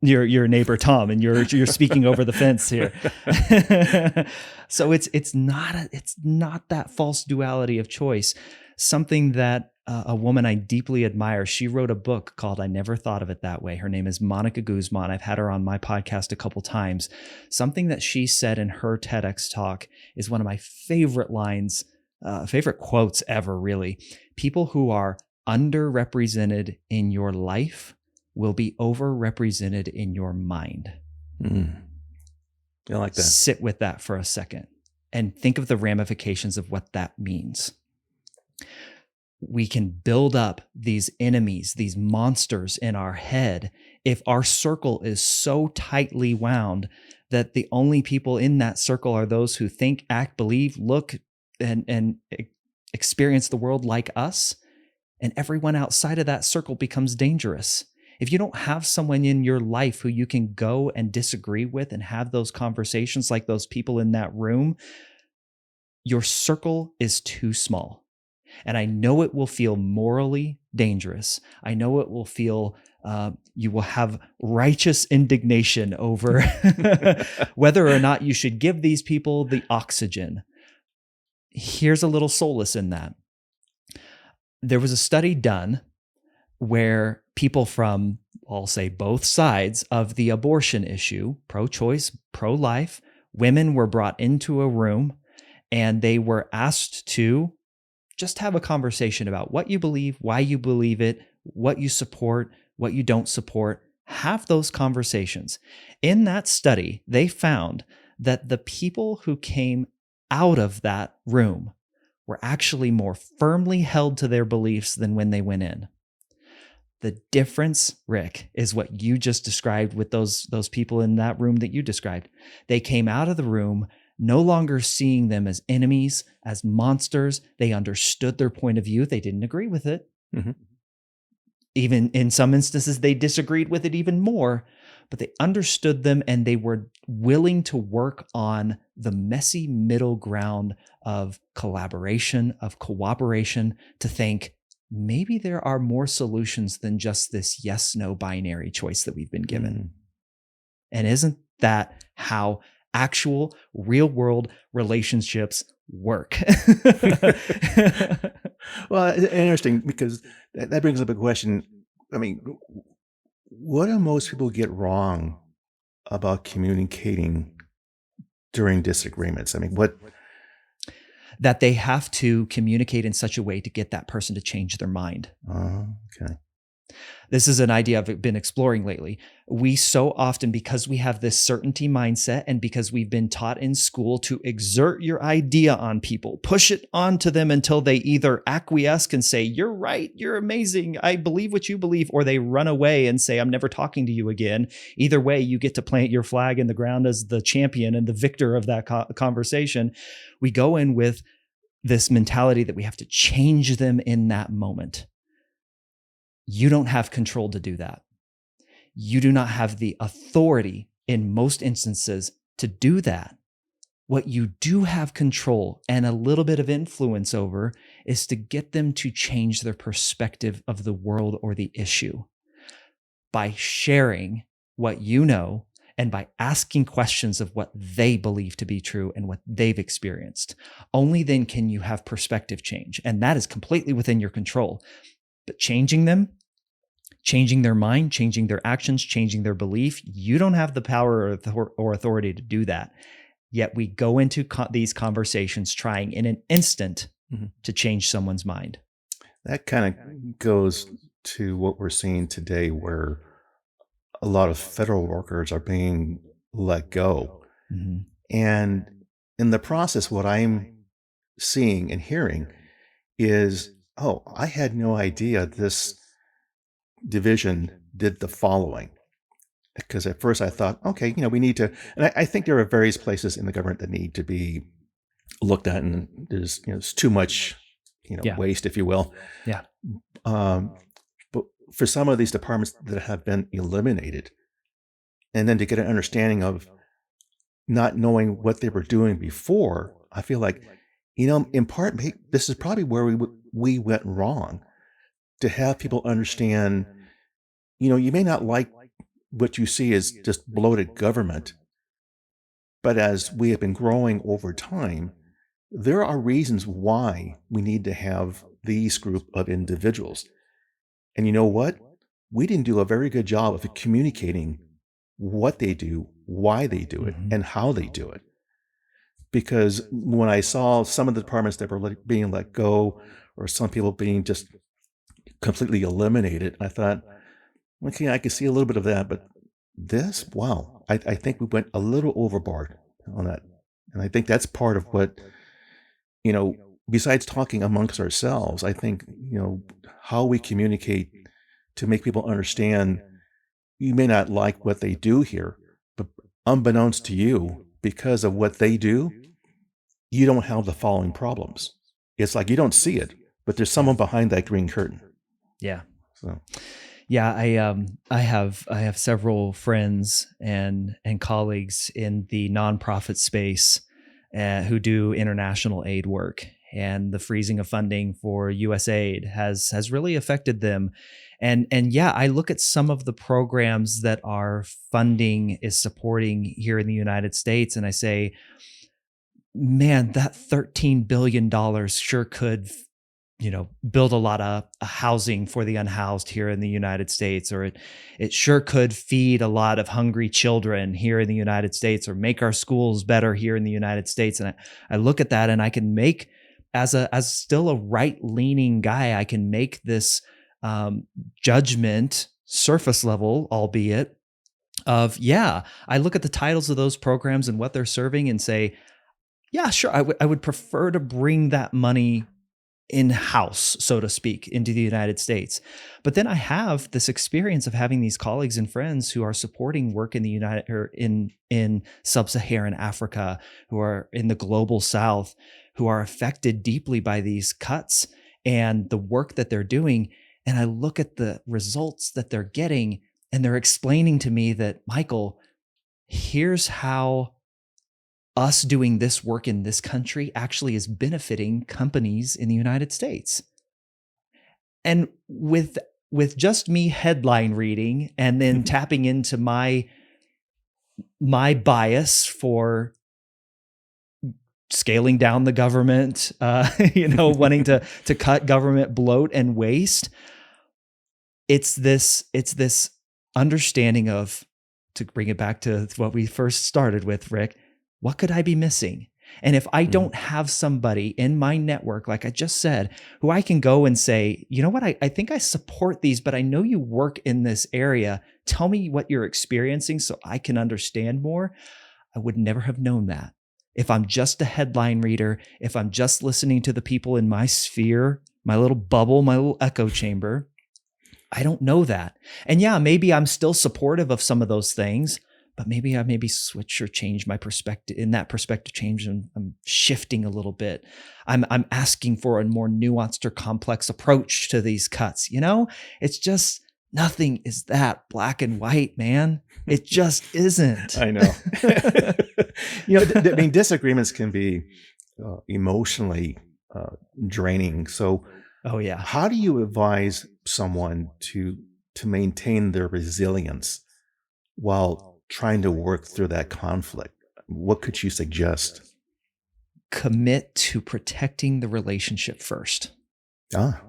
neighbor Tom, and you're speaking over the fence here. So it's not that false duality of choice. Something that a woman I deeply admire, she wrote a book called I Never Thought of It That Way. Her name is Monica Guzman. I've had her on my podcast a couple times. Something that she said in her TEDx talk is one of my favorite lines, favorite quotes ever, really. People who are underrepresented in your life will be overrepresented in your mind. I like that. Sit with that for a second and think of the ramifications of what that means. We can build up these enemies, these monsters in our head, if our circle is so tightly wound that the only people in that circle are those who think, act, believe, look, and experience the world like us. And everyone outside of that circle becomes dangerous. If you don't have someone in your life who you can go and disagree with and have those conversations like those people in that room, your circle is too small. And I know it will feel morally dangerous. I know it will feel, you will have righteous indignation over whether or not you should give these people the oxygen. Here's a little solace in that. There was a study done where people from, I'll say, both sides of the abortion issue, pro-choice, pro-life, women were brought into a room and they were asked to Just have a conversation about what you believe, why you believe it, what you support, what you don't support. Have those conversations. In that study, they found that the people who came out of that room were actually more firmly held to their beliefs than when they went in. The difference, Rick, is what you just described with those people in that room that you described. They came out of the room no longer seeing them as enemies, as monsters. They understood their point of view. They didn't agree with it. Mhm. Even in some instances, they disagreed with it even more, but they understood them and they were willing to work on the messy middle ground of collaboration, of cooperation, to think maybe there are more solutions than just this yes no binary choice that we've been given. Mm. And isn't that how actual real world relationships work? Well, interesting, because that brings up a question. I mean, what do most people get wrong about communicating during disagreements? I mean, what? That they have to communicate in such a way to get that person to change their mind. Okay. This is an idea I've been exploring lately. We so often, because we have this certainty mindset and because we've been taught in school to exert your idea on people, push it onto them until they either acquiesce and say, "You're right, you're amazing, I believe what you believe," or they run away and say, "I'm never talking to you again." Either way, you get to plant your flag in the ground as the champion and the victor of that conversation. We go in with this mentality that we have to change them in that moment. You don't have control to do that. You do not have the authority in most instances to do that. What you do have control and a little bit of influence over is to get them to change their perspective of the world or the issue by sharing what you know and by asking questions of what they believe to be true and what they've experienced. Only then can you have perspective change. And that is completely within your control. But changing them, changing their mind, changing their actions, changing their belief, you don't have the power or authority to do that. Yet we go into these conversations trying in an instant Mhm. to change someone's mind. That kind of goes to what we're seeing today, where a lot of federal workers are being let go. Mhm. And in the process, what I'm seeing and hearing is, oh, I had no idea this division did the following. Because at first I thought, okay, we need to, and I think there are various places in the government that need to be looked at, and there's too much, Yeah. waste, if you will. Yeah. Um, but for some of these departments that have been eliminated, and then to get an understanding of not knowing what they were doing before, I feel like, in part, this is probably where we went wrong, to have people understand, you may not like what you see as just bloated government, but as we have been growing over time, there are reasons why we need to have these group of individuals. And you know what? We didn't do a very good job of communicating what they do, why they do it, Mhm. and how they do it. Because when I saw some of the departments that were being let go, or some people being just completely eliminated, I thought, okay, I can see a little bit of that, but this, wow, I think we went a little overboard on that. And I think that's part of what, you know, besides talking amongst ourselves, I think, how we communicate to make people understand, you may not like what they do here, but unbeknownst to you, because of what they do, you don't have the following problems. It's like you don't see it, but there's Yeah. someone behind that green curtain. Yeah. So, Yeah, I have several friends and colleagues in the nonprofit space who do international aid work, and the freezing of funding for USAID has really affected them. And yeah, I look at some of the programs that our funding is supporting here in the United States, and I say, man, that $13 billion sure could build a lot of housing for the unhoused here in the United States, or it sure could feed a lot of hungry children here in the United States, or make our schools better here in the United States. And I look at that and I can make as still a right-leaning guy, I can make this judgment, surface level, albeit, of yeah, I look at the titles of those programs and what they're serving and say, yeah, sure, I would prefer to bring that money in-house, so to speak, into the United States. But then I have this experience of having these colleagues and friends who are supporting work in the United or in sub-Saharan Africa, who are in the global South, who are affected deeply by these cuts and the work that they're doing. And I look at the results that they're getting, and they're explaining to me that, Michael, here's how us doing this work in this country actually is benefiting companies in the United States. And with just me headline reading and then tapping into my bias for scaling down the government, wanting to cut government bloat and waste, it's this understanding of, to bring it back to what we first started with, Rick, what could I be missing? And if I don't have somebody in my network, like I just said, who I can go and say, you know what, I think I support these, but I know you work in this area. Tell me what you're experiencing so I can understand more. I would never have known that. If I'm just a headline reader, if I'm just listening to the people in my sphere, my little bubble, my little echo chamber, I don't know that. And yeah, maybe I'm still supportive of some of those things, but maybe I switch or change my perspective. In that perspective change, and I'm shifting a little bit. I'm asking for a more nuanced or complex approach to these cuts. It's just, nothing is that black and white, man. It just isn't. I know. I mean, disagreements can be emotionally draining. So, oh yeah, how do you advise someone to maintain their resilience while trying to work through that conflict? What could you suggest? Commit to protecting the relationship first. Ah.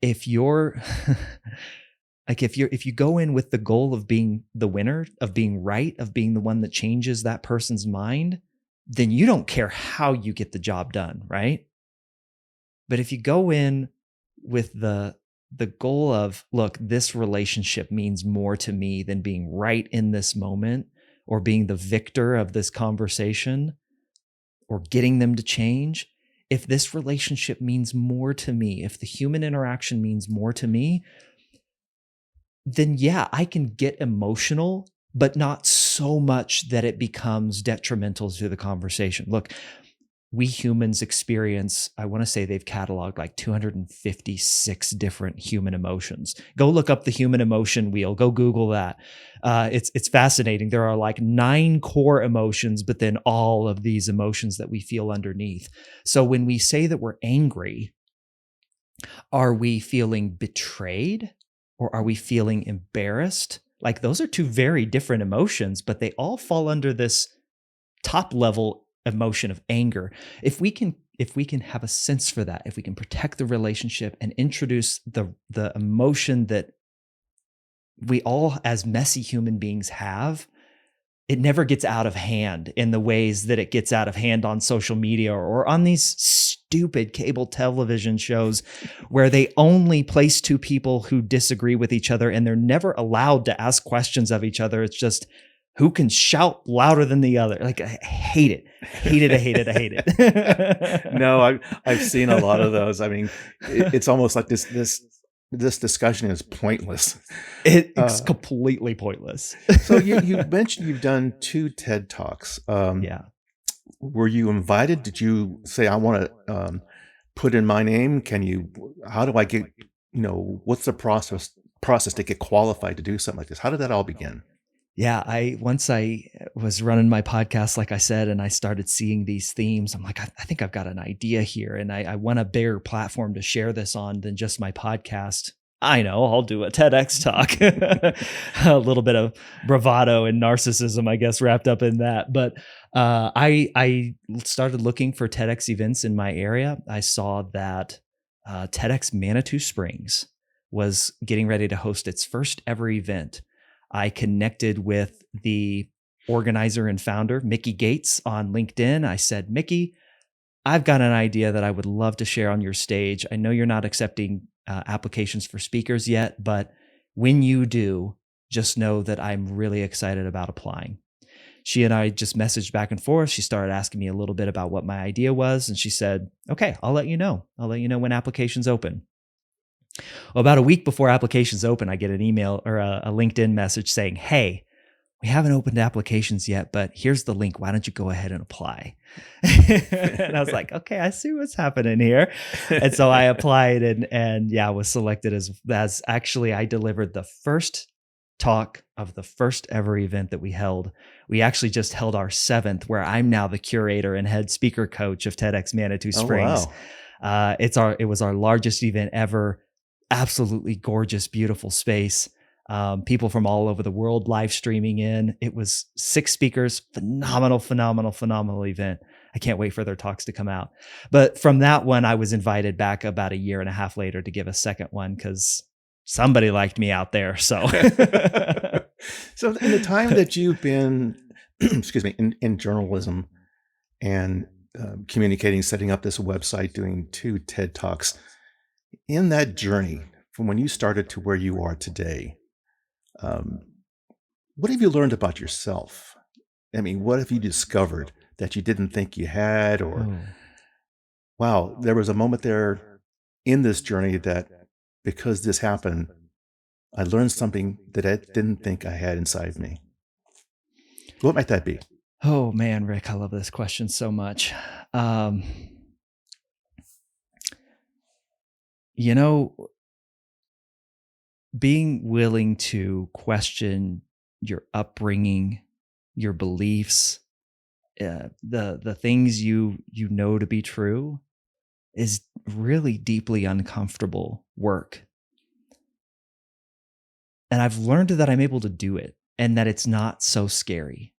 If you're if you go in with the goal of being the winner, of being right, of being the one that changes that person's mind, then you don't care how you get the job done, right? But if you go in with the goal of, look, this relationship means more to me than being right in this moment, or being the victor of this conversation, or getting them to change. If this relationship means more to me, if the human interaction means more to me, then yeah, I can get emotional, but not so much that it becomes detrimental to the conversation. Look, we humans experience, I want to say they've cataloged like 256 different human emotions. Go look up the human emotion wheel. Go Google that. It's fascinating. There are like 9 core emotions, but then all of these emotions that we feel underneath. So when we say that we're angry, are we feeling betrayed, or are we feeling embarrassed? Like, those are 2 very different emotions, but they all fall under this top level emotion of anger. If we can have a sense for that, if we can protect the relationship and introduce the emotion that we all as messy human beings have, it never gets out of hand in the ways that it gets out of hand on social media or on these stupid cable television shows where they only place 2 people who disagree with each other and they're never allowed to ask questions of each other. It's just, who can shout louder than the other? Like, I hate it. I hate it. No, I've seen a lot of those. I mean, it's almost like this discussion is pointless. It's completely pointless. So you mentioned you've done 2 TED Talks. Yeah. Were you invited? Did you say, I want to put in my name? How do I get, what's the process to get qualified to do something like this? How did that all begin? Yeah, once I was running my podcast, like I said, and I started seeing these themes, I'm like, I think I've got an idea here, and I want a bigger platform to share this on than just my podcast. I know, I'll do a TEDx talk. A little bit of bravado and narcissism, I guess, wrapped up in that. But I started looking for TEDx events in my area. I saw that TEDx Manitou Springs was getting ready to host its first ever event. I connected with the organizer and founder, Mickey Gates, on LinkedIn. I said, Mickey, I've got an idea that I would love to share on your stage. I know you're not accepting applications for speakers yet, but when you do, just know that I'm really excited about applying. She and I just messaged back and forth. She started asking me a little bit about what my idea was. And she said, okay, I'll let you know. I'll let you know when applications open. Well, about a week before applications open, I get an email or a LinkedIn message saying, hey, we haven't opened applications yet, but here's the link. Why don't you go ahead and apply? And I was like, okay, I see what's happening here. And so I applied and yeah, was selected as actually I delivered the first talk of the first ever event that we held. We actually just held our 7th, where I'm now the curator and head speaker coach of TEDx Manitou Oh, Springs. wow. It was our largest event ever. Absolutely gorgeous, beautiful space. People from all over the world live streaming in. It was 6 speakers, phenomenal event. I can't wait for their talks to come out. But from that one, I was invited back about a year and a half later to give a second one because somebody liked me out there. So, So in the time that you've been, excuse me, in journalism and communicating, setting up this website, doing 2 TED Talks, in that journey from when you started to where you are today, um, what have you learned about yourself? I mean, what have you discovered that you didn't think you had? Or, oh, wow, there was a moment there in this journey that because this happened, I learned something that I didn't think I had inside me. What might that be? oh man, Rick, I love this question so much. Um, you know, being willing to question your upbringing, your beliefs, the things you know to be true is really deeply uncomfortable work. And I've learned that I'm able to do it and that it's not so scary.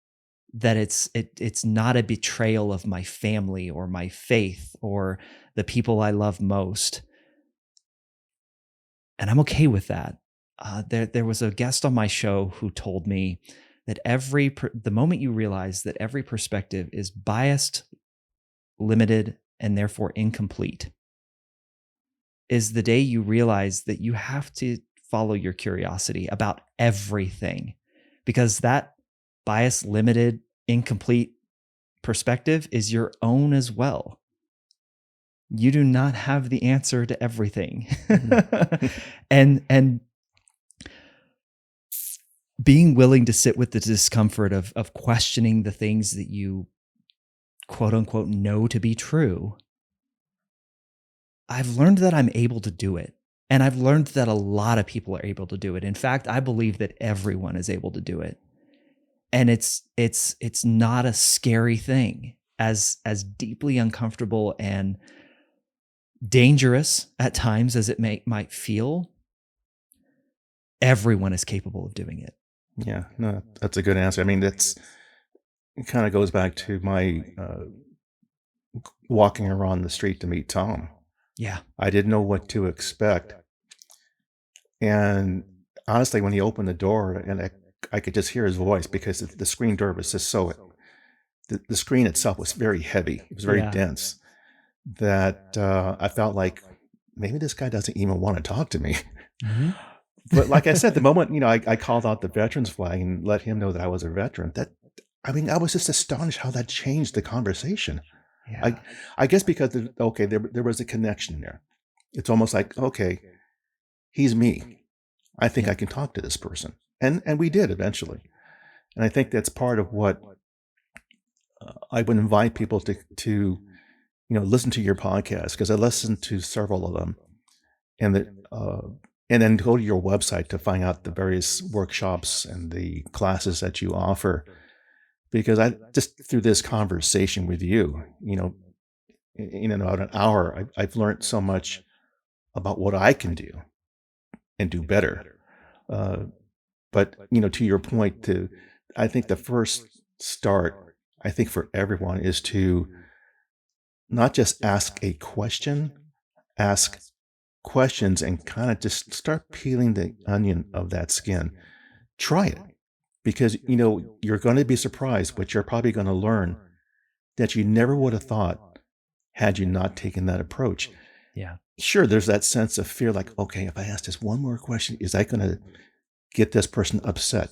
That it's not a betrayal of my family or my faith or the people I love most. And I'm okay with that. There was a guest on my show who told me that the moment you realize that every perspective is biased, limited, and therefore incomplete, is the day you realize that you have to follow your curiosity about everything, because that biased, limited, incomplete perspective is your own as well. You do not have the answer to everything. Mhm. and being willing to sit with the discomfort of questioning the things that you quote unquote know to be true, I've learned that I'm able to do it. And I've learned that a lot of people are able to do it. In fact, I believe that everyone is able to do it. And it's not a scary thing, as deeply uncomfortable and dangerous at times as it might feel. Everyone is capable of doing it. Yeah, no, that's a good answer. I mean, it kind of goes back to my walking around the street to meet Tom. Yeah. I didn't know what to expect. And honestly, when he opened the door and I could just hear his voice because the screen door was just so, the screen itself was very heavy. It was very Yeah. dense that I felt like maybe this guy doesn't even want to talk to me. Mhm. But like I said, the moment, I called out the veterans flag and let him know that I was a veteran, I mean, I was just astonished how that changed the conversation. I Yeah. I guess because okay, there was a connection there. It's almost like, okay, he's me. I think Yep. I can talk to this person. And we did eventually. And I think that's part of what I would invite people to listen to your podcast, because I listened to several of them, and and then go to your website to find out the various workshops and the classes that you offer. Because I just through this conversation with you, in about an hour, I've learned so much about what I can do and do better. Uh, but to your point, I think the first start, I think for everyone, is to not just ask a question, ask questions and kind of just start peeling the onion of that skin. Try it, because you're going to be surprised, but you're probably going to learn that you never would have thought had you not taken that approach. Yeah. Sure, there's that sense of fear, like, okay, if I ask this one more question, is that going to get this person upset?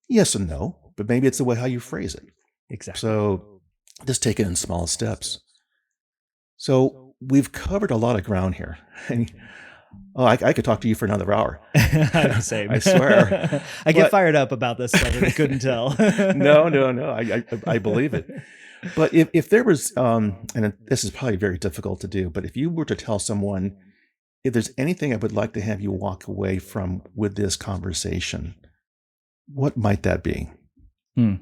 Yes and no, but maybe it's the way how you phrase it. Exactly. So just take it in small steps. So we've covered a lot of ground here. And, oh, I could talk to you for another hour. Same. I swear. I get But fired up about this stuff if you couldn't tell. no. I believe it. But if there was, and this is probably very difficult to do, but if you were to tell someone, if there's anything I would like to have you walk away from with this conversation, what might that be? Hmm.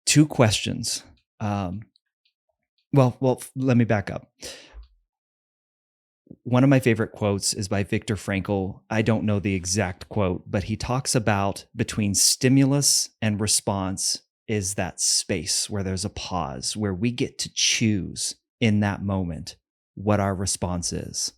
Two questions. Well, let me back up. One of my favorite quotes is by Viktor Frankl. I don't know the exact quote, but he talks about between stimulus and response is that space where there's a pause, where we get to choose in that moment what our response is.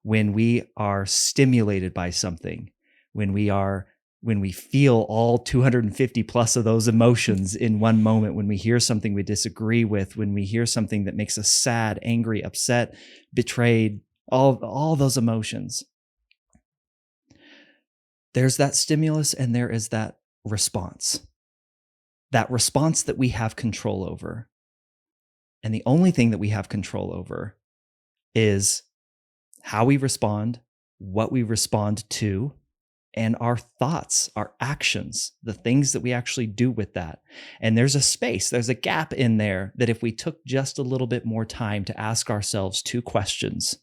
When we are stimulated by something, when we feel all 250 plus of those emotions in one moment, when we hear something we disagree with, when we hear something that makes us sad, angry, upset, betrayed, all those emotions, there's that stimulus and there is that response that we have control over. And the only thing that we have control over is how we respond, what we respond to, and our thoughts, our actions, the things that we actually do with that. And there's a space, there's a gap in there that if we took just a little bit more time to ask ourselves two questions,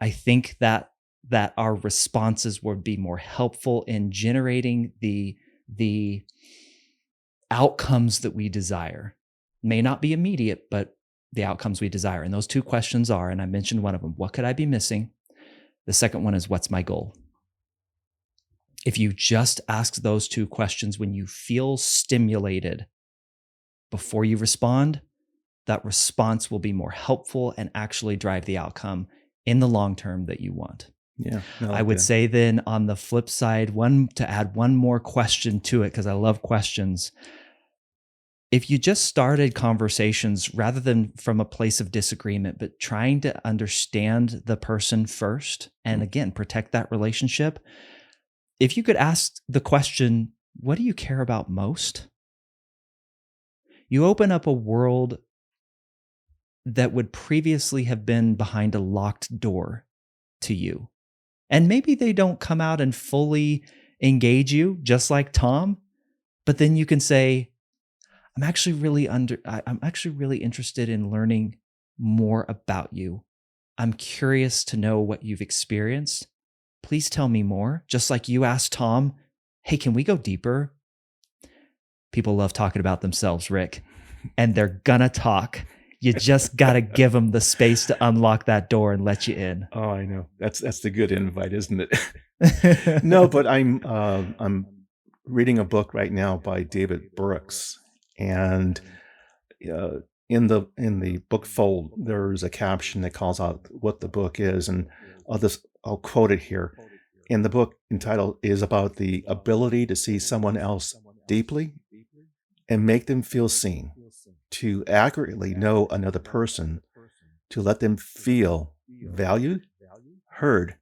I think that our responses would be more helpful in generating the outcomes that we desire. May not be immediate, but the outcomes we desire. And those two questions are, and I mentioned one of them, what could I be missing? The second one is, what's my goal? If you just ask those two questions when you feel stimulated before you respond, that response will be more helpful and actually drive the outcome in the long term that you want. Yeah. I I like would that. say then on the flip side, to add one more question to it, because I love questions. If you just started conversations rather than from a place of disagreement, but trying to understand the person first, and again, protect that relationship, if you could ask the question, what do you care about most? You open up a world that would previously have been behind a locked door to you. And maybe they don't come out and fully engage you, just like Tom, but then you can say, I'm actually really interested in learning more about you. I'm curious to know what you've experienced. Please tell me more. Just like you asked Tom, hey, can we go deeper? People love talking about themselves, Rick, and they're gonna talk. You just gotta give them the space to unlock that door and let you in. Oh, I know. That's the good invite, isn't it? No, but I'm reading a book right now by David Brooks, and uh, in the book fold, there's a caption that calls out what the book is, and I'll quote it here. And the book entitled is about the ability to see someone else deeply and make them feel seen, to accurately know another person, to let them feel valued, heard,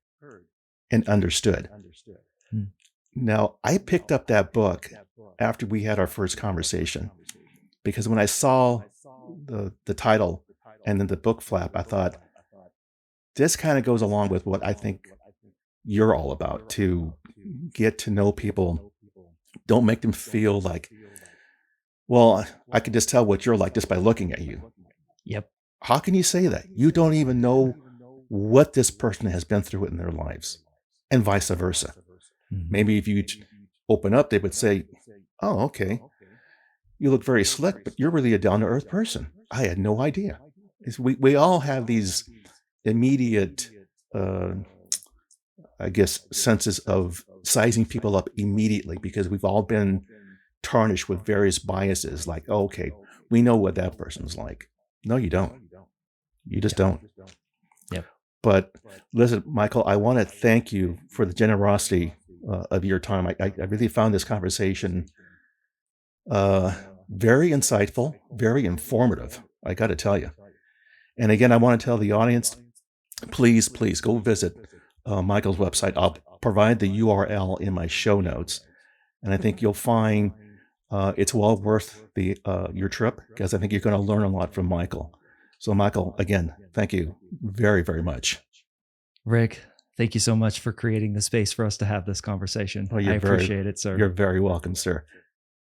and understood. Hmm. Now, I picked up that book after we had our first conversation because when I saw the title and then the book flap, I thought, this kind of goes along with what I think you're all about, to get to know people. Don't make them feel like, well, I can just tell what you're like just by looking at you. Yep. How can you say that? You don't even know what this person has been through in their lives, and vice versa. Mhm. Maybe if you open up, they would say, oh, okay, you look very slick, but you're really a down to earth person. I had no idea. We all have these immediate, uh, I guess, senses of sizing people up immediately because we've all been tarnished with various biases like, oh, okay, we know what that person's like. No, you don't. You just Yep. don't. Yep. But listen, Michael, I want to thank you for the generosity of your time. I really found this conversation Very insightful, very informative, I got to tell you. And again, I want to tell the audience, please go visit Michael's website. I'll provide the URL in my show notes. And I think you'll find it's well worth your trip, because I think you're going to learn a lot from Michael. So, Michael, again, thank you very, very much. Rick, thank you so much for creating the space for us to have this conversation. Well, I appreciate it, sir. you're very welcome, sir.